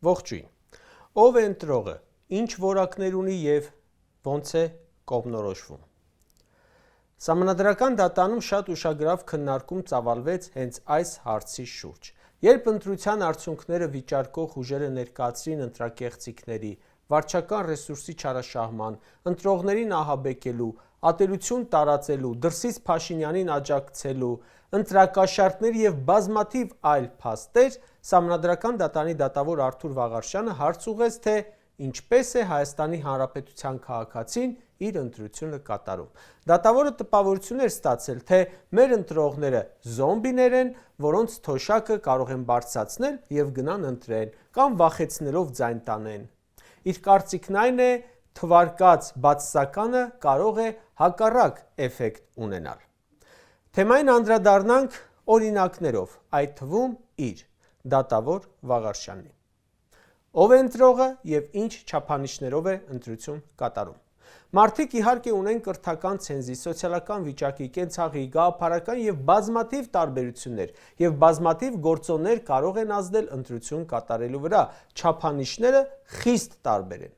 Ողջույն։ Ով է ընտրողը, ինչ որակներ ունի եւ ոնց է կողմնորոշվում։ Սահմանադրական դատանում շատ ուշագրավ քննարկում ծավալվեց հենց այս հարցի շուրջ։ Երբ ընտրության արդյունքները վիճարկող ուժերը ներկայացրին ընտրակեղծիքների, վարչական ռեսուրսի չարաշահման, ընտրողներին ահաբեկելու, ատելություն տարածելու, դրսից Փաշինյանին աջակցելու, ընտրակաշառքների եւ բազմաթիվ այլ փաստեր, Սահմանադրական դատարանի դատավոր Արթուր Վաղարշյանը հարց ուղղեց, թե ինչպես է Հայաստանի Հանրապետության քաղաքացին իր ընտրությունը կատարում։ Դատավորը տպավորություն էր ստացել, թե մեր ընտրողները զոմբիներ են, որոնց թոշակը կարող են բարձրացնել եւ գնան ընտրեն, կամ վախեցնելով ձայն տանեն։ Իր կարծիքն այն է, թվարկած բացասականը կարող է հակառակ էֆեկտ ունենալ։ Թեմային անդրադառնանք օրինակներով, այդ թվում իր դատավոր Վաղարշյանի։ Ով է ընտրողը եւ ինչ չափանիշներով է ընտրություն կատարում։ Մարդիկ իհարկե ունեն կրթական ցենզի, սոցիալական վիճակի, կենցաղի, գաղափարական եւ բազմաթիվ տարբերություններ եւ բազմաթիվ գործոններ կարող են ազդել ընտրություն կատարելու վրա, չափանիշները խիստ տարբեր են։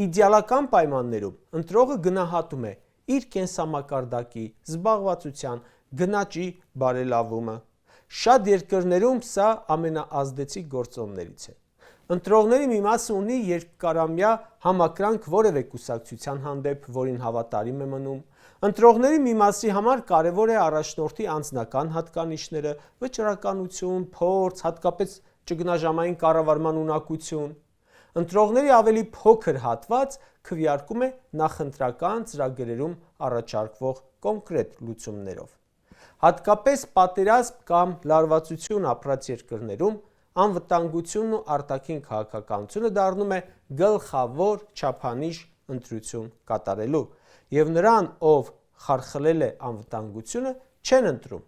Իդեալական պայմաններում ընտրողը գնահատում է իր կենսամակարդակի, զբաղվածության, գնաճի բարելավումը։ Շատ երկրներում սա ամենաազդեցիկ գործոններից է։ Ընտրողների մի մասը ունի երկարամյա համակրանք որևէ կուսակցության հանդեպ, որին հավատարիմ է մնում։ Ընտրողների մի մասի համար կարևոր է առաջնորդի անձնական հատկանիշները, վճռականություն, փորձ, հատկապես ճգնաժամային կառավարման ունակություն։ Ընտրողների ավելի փոքր հատված քվեարկում է նախընտրական ծրագրերում առաջարկվող կոնկրետ լուծումներով։ Հատկապես պատերազմ կամ լարվածություն ապրած երկրներում անվտանգությունն ու արտաքին քաղաքականությունը դառնում է գլխավոր չափանիշ ընտրություն կատարելու, եւ նրան, ով խարխլել է անվտանգությունը, չեն ընտրում։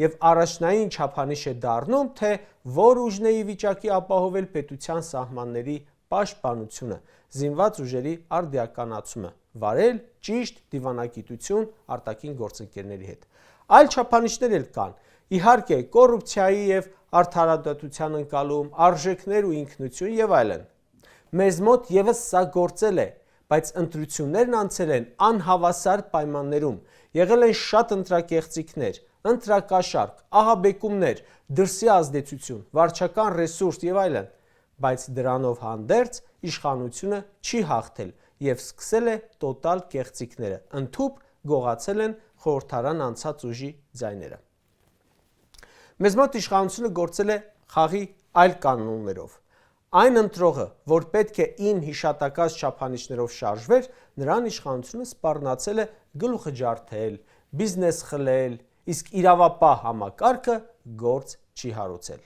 Եվ առաջնային չափանիշ է դառնում, թե որ ուժն է ի վիճակի ապահովել պետության սահմանների պաշտպանությունը, զինված ուժերի արդիականացումը, վարել ճիշտ դիվանագիտություն արտաքին գործընկերների հետ։ Այլ չափանիշներ էլ կան, իհարկե, կոռուպցիայի եւ արդարադատության ընկալում, արժեքներ ու ինքնություն եւ այլն։ Մեզ մոտ եւս սա գործել է, բայց ընտրություններն անցել են անհավասար պայմաններում, եղել են շատ ընտրակեղծիքներ, ընտրակաշառք, ահաբեկումներ, դրսի ազդեցություն, վարչական ռեսուրս եւ այլն, բայց դրանով հանդերձ իշխանությունը չի հաղթել եւ սկսել է տոտալ կեղծիքները, ընդհուպ գողացել են խորհրդարան անցած ուժի ձայները։ Մեզ մոտ իշխանությունը գործել է խաղի այլ կանոններով։ Այն ընտրողը, որ պետք է իմ հիշատակած չափանիշներով շարժվեր, նրան իշխանությունը սպառնացել է գլուխը ջարդել, բիզնես խլել, իսկ իրավապահ համակարգը գործ չի հարուցել։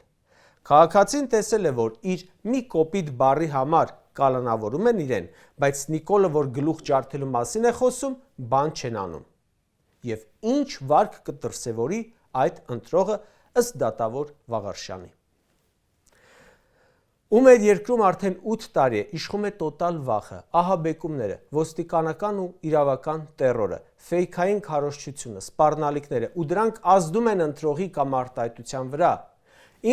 Քաղաքացին տեսել է, որ իր մի կոպիտ բառի համար կալանավորում են իրեն, բայց Նիկոլը, որ գլուխ ջարդելու մասին է խոսում, բան չեն անում։ Եվ ինչ վարք կդրսևորի այդ ընտրողը ըստ դատավոր Վաղարշյանի։ Ու մեր երկրում արդեն 8 տարի է իշխում է տոտալ վախը, ահաբեկումները, ոստիկանական ու իրավական տերորը, ֆեյքային քարոզչությունը, սպառնալիքները, ու դրանք ազդում են ընտրողի կամ արտահայտության վրա։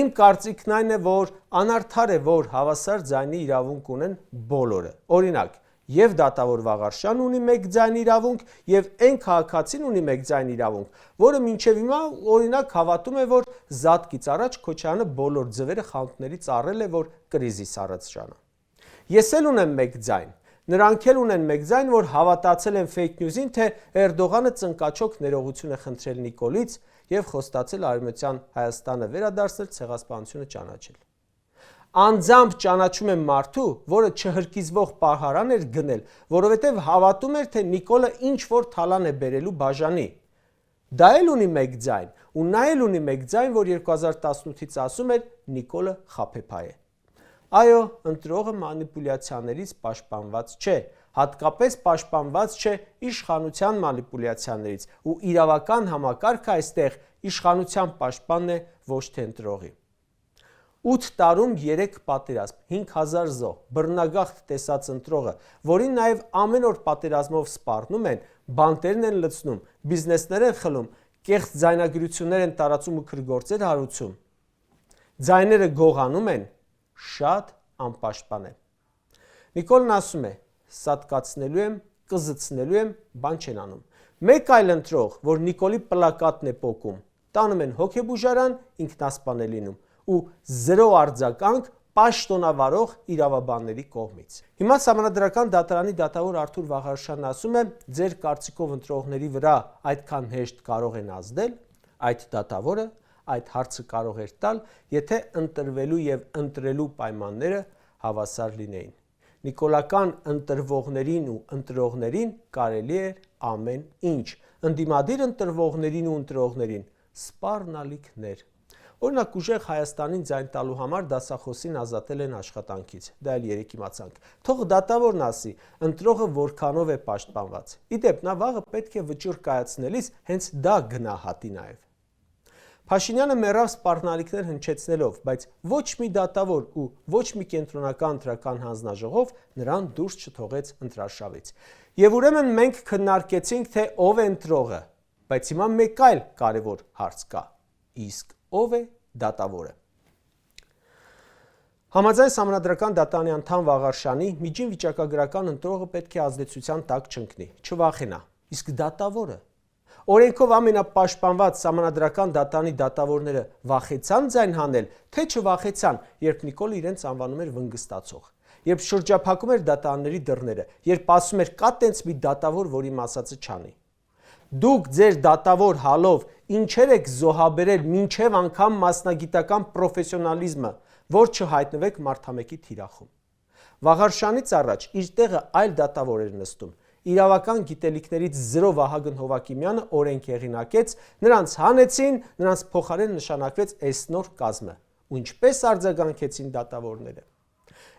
Իմ կարծիքն այն է, որ անարդար է, որ հավասար ձայնի իրավունք ունեն բոլորը։ Օրինակ, եւ դատավոր Վաղարշյանը ունի մեկ ձայն իրավունք, եւ այն քաղաքացին ունի մեկ ձայն իրավունք, որը մինչեւ հիմա օրինակ հավատում է, որ զատկից առաջ Քոչարյանը բոլոր ձվերը խանութներից առել է, որ կրիզիս առաջանա։ Ես էլ ունեմ մեկ ձայն։ Նրանք էլ ունեն մեկ ձայն, որ հավատացել են fake news-ին, թե Էրդողանը ծնկաչոք ներողություն է խնդրել Նիկոլից եւ խոստացել Արևմտյան Հայաստանը վերադարձնել, ցեղասպանությունը ճանաչել։ Անձամբ ճանաչում եմ մարդու, որը չհրկիզվող պահարան էր գնել, որովհետև հավատում էր, թե Նիկոլը ինչ որ թալան է բերելու բաժանի։ Դա էլ ունի մեկ ձայն, ու նա էլ ունի մեկ ձայն, որ 2018-ից ասում էր Նիկոլը խաբեբայ է։ Այո, ընտրողը մանիպուլյացիաներից պաշտպանված չէ, հատկապես պաշտպանված չէ իշխանության մանիպուլյացիաներից, ու իրավական համակարգը այստեղ իշխանության պաշտպանն է, ոչ թե ընտրողի։ 8 տարում 3 պատերազմ, 5000 զոհ, բռնագաղթ տեսած ընտրողը, որին նաև ամեն օր պատերազմով սպառնում են, բանտերն են լցնում, բիզնեսներ են խլում, կեղծ ձայնագրություններ են տարածում ու քրգործեր հարուցում, ձայները գողանում են, շատ անպաշտպան է։ Նիկոլն ասում է. «Սատկացնելու եմ, կզցնելու եմ, բան չեն անում»։ Մեկ այլ ընտրող, որ Նիկոլի պլակատն է պոկում, տանում են հոգեբուժարան, ինքնասպան է լինում ու 0 արձագանք պաշտոնավարող իրավաբանների կողմից։ Հիմա Սահմանադրական դատարանի դատավոր Արթուր Վաղարշյանն ասում է, ձեր կարծիքով ընտրողների վրա այդքան հեշտ կարող են ազդել, այդ դատավորը այդ հարցը կարող էր տալ, եթե ընտրվելու եւ ընտրելու պայմանները հավասար լինեին։ Նիկոլական ընտրվողներին ու ընտրողներին կարելի էր ամեն ինչ, ընդդիմադիր ընտրվողներին ու ընտրողներին սպառնալիքներ։ Օրինակ, ուժեղ Հայաստանին ձայն տալու համար դասախոսին ազատել են աշխատանքից, դա էլ երեք իմացանք։ Թող դատավորն ասի, ընտրողը որքանով է պաշտպանված։ Իդեպ, նա վաղը պետք է վճիռ կայացնելիս հենց դա գնահատի նաև։ Փաշինյանը մեռավ սպառնալիքներ հնչեցնելով, բայց ոչ մի դատավոր ու ոչ մի կենտրոնական ընտրական հանձնաժողով նրան դուրս չթողեց ընտրարշավից։ Եվ ուրեմն մենք քննարկեցինք, թե ով է ընտրողը, բայց հիմա մեկ այլ կարևոր հարց կա. իսկ ով է դատավորը։ Համաձայն Սահմանադրական դատարանի անդամ Վաղարշյանի, միջին վիճակագրական ընտրողը պետք է ազդեցության տակ չընկնի, չվախենա, իսկ դատավորը։ Օրենքով ամենապաշտպանված Սահմանադրական դատարանի դատավորները վախեցան ձայն հանել, թե չվախեցան, երբ Նիկոլը իրենց անվանում էր վնգստացող, երբ շրջափակում էր դատարանների դռները, երբ ասում էր կա տենց մի դատավոր, որ իմ ասածը չանի։ Դուք ձեր դատավոր հալով ինչեր եք զոհաբերել մինչև անգամ մասնագիտական պրոֆեսիոնալիզմը, որ չհայտնվեք մարդամեկի թիրախում։ Վաղարշյանից առաջ իր տեղը այլ դատավոր էր նստում։ Իրավական գիտելիքներից 0 Վահագն Հովակիմյանը օրենք հեղինակեց, նրանց հանեցին, նրանց փոխարեն նշանակվեց էսնոր կազմը։ Ու ինչպես արձագանքեցին դատավորները։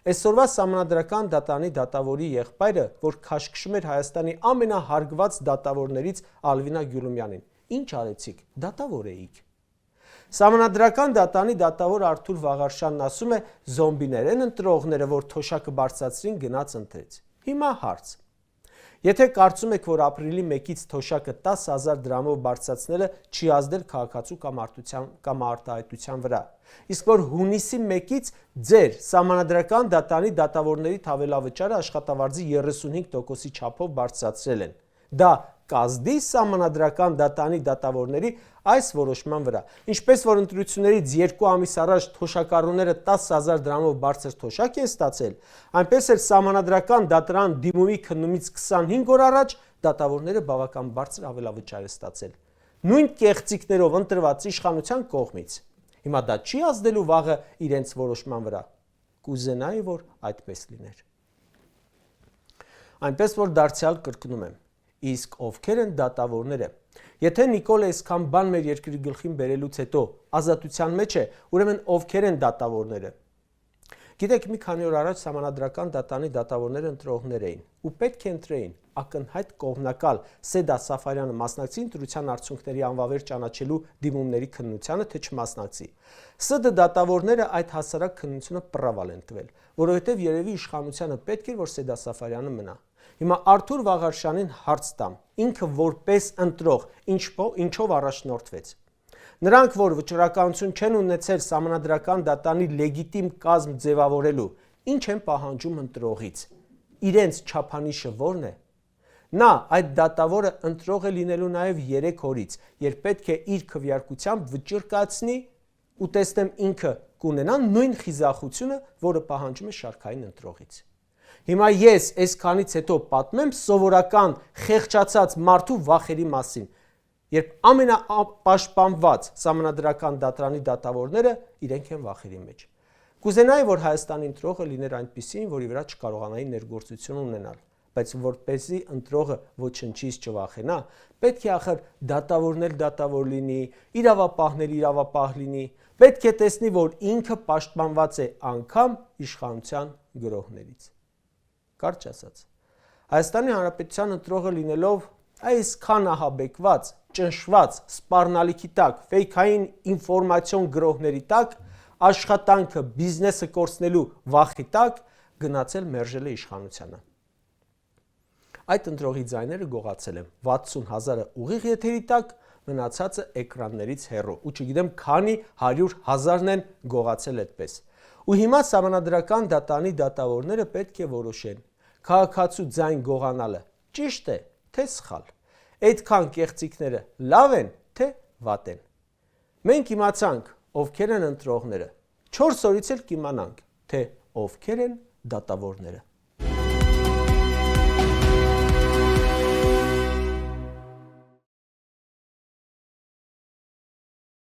Այսօրվա Սահմանադրական դատարանի դատավորի եղբայրը, որ քաշքշում էր Հայաստանի ամենահարգված դատավորներից Ալվինա Գյուլումյանին, ինչ արեցիք, դատավոր էիք։ Սահմանադրական դատարանի դատավոր Արթուր Վաղարշյանն ասում է, զոմբիներ են ընտրողները, որ թոշակը բարձրացրին գնաց ընտրեց։ Հիմա հարց. Եթե կարծում եք, որ ապրիլի 1-ից թոշակը 10,000 դրամով բարձրացնելը չի ազդել քաղաքացու կամ արտահայտության վրա, իսկ որ հունիսի 1-ից ձեր Սահմանադրական դատարանի դատավորների թավելավճարը աշխատավարձի 35%-ի չափով բարձրացրել են, դա կազդի Սահմանադրական դատարանի դատավորների այս որոշման վրա, ինչպես որ ընտրություններից 2 ամիս առաջ թոշակառուները 10,000 դրամով բարձր թոշակ են ստացել, այնպես էլ Սահմանադրական դատարան դիմումի քննումից 25 օր առաջ դատավորները բավական բարձր ավելավճար են ստացել, նույն կեղծիքներով ընտրված իշխանության կողմից։ Հիմա դա չի ազդելու վաղը իրենց որոշման վրա։ Կուզենայի, որ այդպես լիներ։ Այնպես որ դարձյալ կրկնում եմ, իսկ ովքեր են դատավորները։ Եթե Նիկոլը այսքան բան մեր երկրի գլխին բերելուց հետո ազատության մեջ է, ուրեմն ովքեր են դատավորները։ Գիտեք, մի քանի օր առաջ Սահմանադրական դատարանի դատավորները ընտրողներ էին ու պետք է ընտրեին ակնհայտ կողմնակալ Սեդա Սաֆարյանը մասնակցի ընտրության արդյունքների անվավեր ճանաչելու դիմումների քննությանը, թե չմասնակցի։ ՍԴ դատավորները այդ հասարակ քննությունը պռավալ են տվել, որովհետև երևի իշխանությանը պետք էր, որ Սեդա Սաֆարյանը մնա։ Հիմա Արթուր Վաղարշյանին հարց տամ, ինքը որպես ընտրող ինչով առաջնորդվեց։ Նրանք, որ վճռականություն չեն ունեցել Սահմանադրական դատարանի լեգիտիմ կազմ ձևավորելու, ինչ են պահանջում ընտրողից։ Իրենց չափանիշը ո՞րն է։ Նա այդ դատավորը ընտրող է լինելու նաև 3 օրից, երբ պետք է իր քվեարկությամբ վճիռ կայացնի ու տեսնեմ ինքը կունենա նույն խիզախությունը, որը պահանջում է շարքային ընտրողից։ Հիմա ես այսքանից հետո պատմեմ սովորական խեղճացած մարդու վախերի մասին, երբ ամենապաշտպանված Սահմանադրական դատարանի դատավորները իրենք են վախերի մեջ։ Կուզենայի, որ Հայաստանի ընտրողը լիներ այնպիսին, որի վրա չկարողանայի ներգործություն ունենալ, բայց որպեսզի ընտրողը ոչնչից չվախենա, պետք է ախր դատավորն էլ դատավոր լինի, իրավապահն էլ իրավապահ լինի, պետք է տեսնի, որ ինքը պաշտպանված է անգամ իշխանության գրոհներից։ Կարճ ասած, Հայաստանի Հանրապետության ընտրողը լինելով այսքան ահաբեկված, ճնշված, սպառնալիքի տակ, ֆեյքային ինֆորմացիոն գրոհների տակ, աշխատանքը, բիզնեսը կորցնելու վախի տակ գնացել մերժել է իշխանությանը։ Այդ ընտրողի ձայները գողացել եմ 60,000-ը ուղիղ եթերի տակ, մնացածը էկրաններից հեռու, ու չգիտեմ քանի 100,000-ն են գողացել այդպես։ Ու հիմա Սահմանադրական դատարանի դատավորները պետք է որոշեն. քաղաքացու ձայն գողանալը ճիշտ է, թե սխալ։ Այդքան կեղծիքները լավ են, թե վատ են։ Մենք իմացանք, ովքեր են ընտրողները։ 4 օրից էլ կիմանանք, թե ովքեր են դատավորները։